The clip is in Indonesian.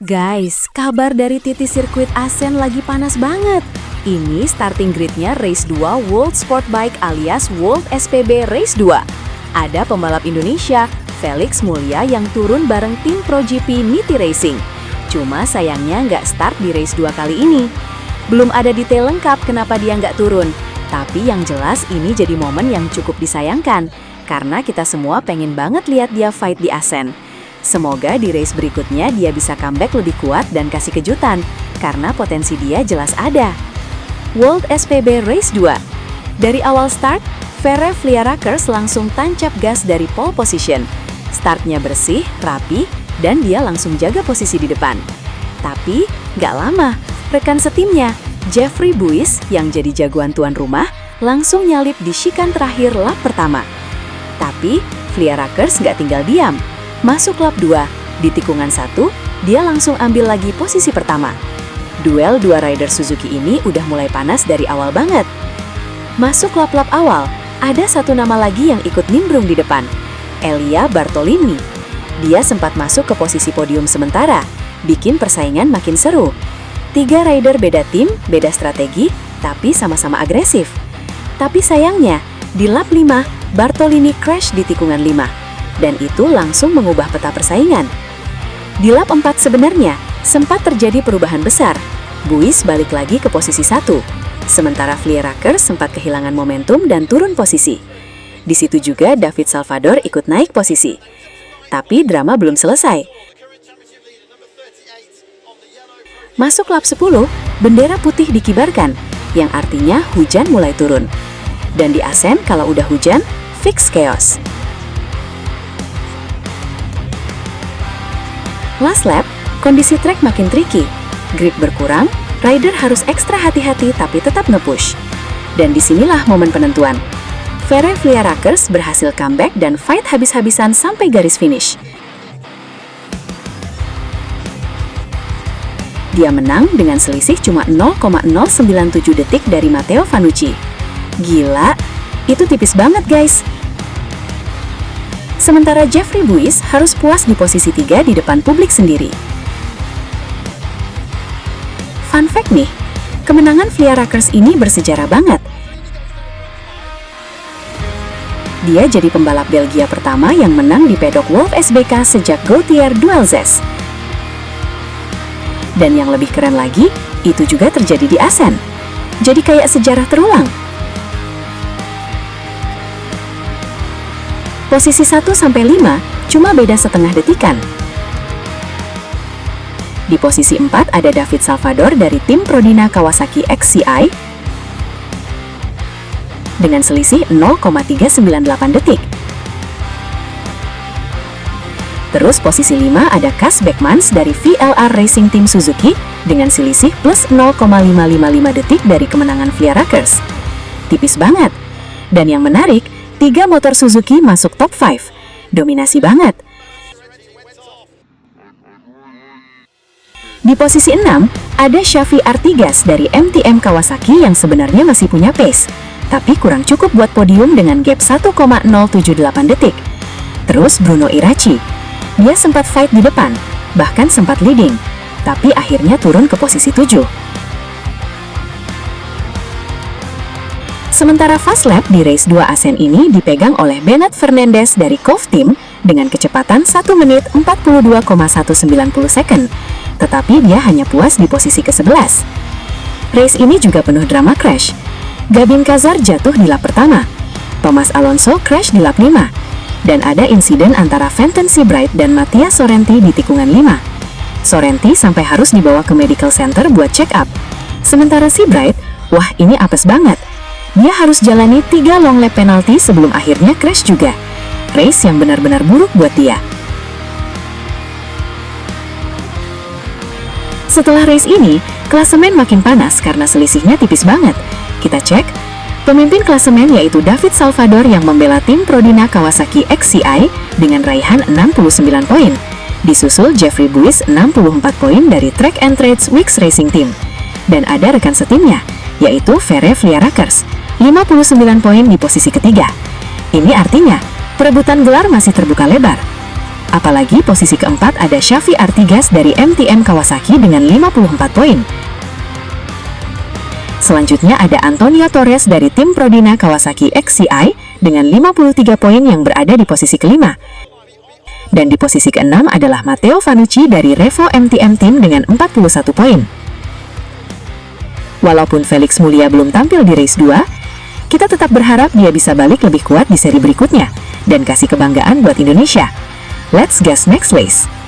Guys, kabar dari Titi Sirkuit Asen lagi panas banget. Ini starting gridnya Race 2 World Sport Bike alias World SPB Race 2. Ada pembalap Indonesia, Felix Mulya yang turun bareng tim ProGP Niti Racing. Cuma sayangnya nggak start di Race 2 kali ini. Belum ada detail lengkap kenapa dia nggak turun. Tapi yang jelas ini jadi momen yang cukup disayangkan. Karena kita semua pengen banget lihat dia fight di Asen. Semoga di race berikutnya dia bisa comeback lebih kuat dan kasih kejutan, karena potensi dia jelas ada. World SPB Race 2. Dari awal start, Verre Vlierackers langsung tancap gas dari pole position. Startnya bersih, rapi, dan dia langsung jaga posisi di depan. Tapi, nggak lama, rekan setimnya, Jeffrey Buis, yang jadi jagoan tuan rumah, langsung nyalip di shikan terakhir lap pertama. Tapi, Vlierackers nggak tinggal diam. Masuk lap 2, di tikungan 1, dia langsung ambil lagi posisi pertama. Duel dua rider Suzuki ini udah mulai panas dari awal banget. Masuk lap-lap awal, ada satu nama lagi yang ikut nimbrung di depan, Elia Bartolini. Dia sempat masuk ke posisi podium sementara, bikin persaingan makin seru. 3 rider beda tim, beda strategi, tapi sama-sama agresif. Tapi sayangnya, di lap 5, Bartolini crash di tikungan 5. Dan itu langsung mengubah peta persaingan. Di lap 4 sebenarnya, sempat terjadi perubahan besar. Buis balik lagi ke posisi 1, sementara Vlierackers sempat kehilangan momentum dan turun posisi. Di situ juga David Salvador ikut naik posisi. Tapi drama belum selesai. Masuk lap 10, bendera putih dikibarkan, yang artinya hujan mulai turun. Dan di Asen kalau udah hujan, fix chaos. Last lap, kondisi trek makin tricky. Grip berkurang, rider harus ekstra hati-hati tapi tetap nge-push. Dan disinilah momen penentuan. Verre Vlierackers berhasil comeback dan fight habis-habisan sampai garis finish. Dia menang dengan selisih cuma 0,097 detik dari Matteo Vannucci. Gila, itu tipis banget guys. Sementara Jeffrey Buis harus puas di posisi 3 di depan publik sendiri. Fun fact nih, kemenangan Vlierackers ini bersejarah banget. Dia jadi pembalap Belgia pertama yang menang di pedok Wolf SBK sejak Gautier Dualzes. Dan yang lebih keren lagi, itu juga terjadi di Asen. Jadi kayak sejarah terulang. Posisi 1-5 cuma beda setengah detikan. Di posisi 4 ada David Salvador dari tim Prodina Kawasaki XCI dengan selisih 0,398 detik. Terus posisi 5 ada Cas Beckmans dari VLR Racing Team Suzuki dengan selisih plus 0,555 detik dari kemenangan Vlierackers. Tipis banget. Dan yang menarik, 3 motor Suzuki masuk top 5. Dominasi banget. Di posisi 6, ada Xavi Artigas dari MTM Kawasaki yang sebenarnya masih punya pace, tapi kurang cukup buat podium dengan gap 1,078 detik. Terus Bruno Irachi. Dia sempat fight di depan, bahkan sempat leading, tapi akhirnya turun ke posisi 7. Sementara fast lap di race 2 Asen ini dipegang oleh Bennett Fernandez dari Cove Team dengan kecepatan 1 menit 42,190 second, tetapi dia hanya puas di posisi ke-11. Race ini juga penuh drama crash. Gabin Kazar jatuh di lap pertama, Thomas Alonso crash di lap 5, dan ada insiden antara Fenton Seabright dan Mattia Sorrenti di tikungan 5. Sorrenti sampai harus dibawa ke medical center buat check up. Sementara Seabright, wah ini apes banget. Dia harus jalani 3 long lap penalti sebelum akhirnya crash juga. Race yang benar-benar buruk buat dia. Setelah race ini, klasemen makin panas karena selisihnya tipis banget. Kita cek, pemimpin klasemen yaitu David Salvador yang membela tim Prodina Kawasaki XCI dengan raihan 69 poin. Disusul Jeffrey Buis 64 poin dari Track and Trades Wix Racing Team. Dan ada rekan setimnya, yaitu Verre Vlierackers, 59 poin di posisi ketiga. Ini artinya, perebutan gelar masih terbuka lebar. Apalagi posisi keempat ada Xavi Artigas dari MTM Kawasaki dengan 54 poin. Selanjutnya ada Antonio Torres dari tim Prodina Kawasaki XCI dengan 53 poin yang berada di posisi kelima. Dan di posisi keenam adalah Matteo Vannucci dari Revo MTM Team dengan 41 poin. Walaupun Felix Mulia belum tampil di race 2, kita tetap berharap dia bisa balik lebih kuat di seri berikutnya dan kasih kebanggaan buat Indonesia. Let's gas next race!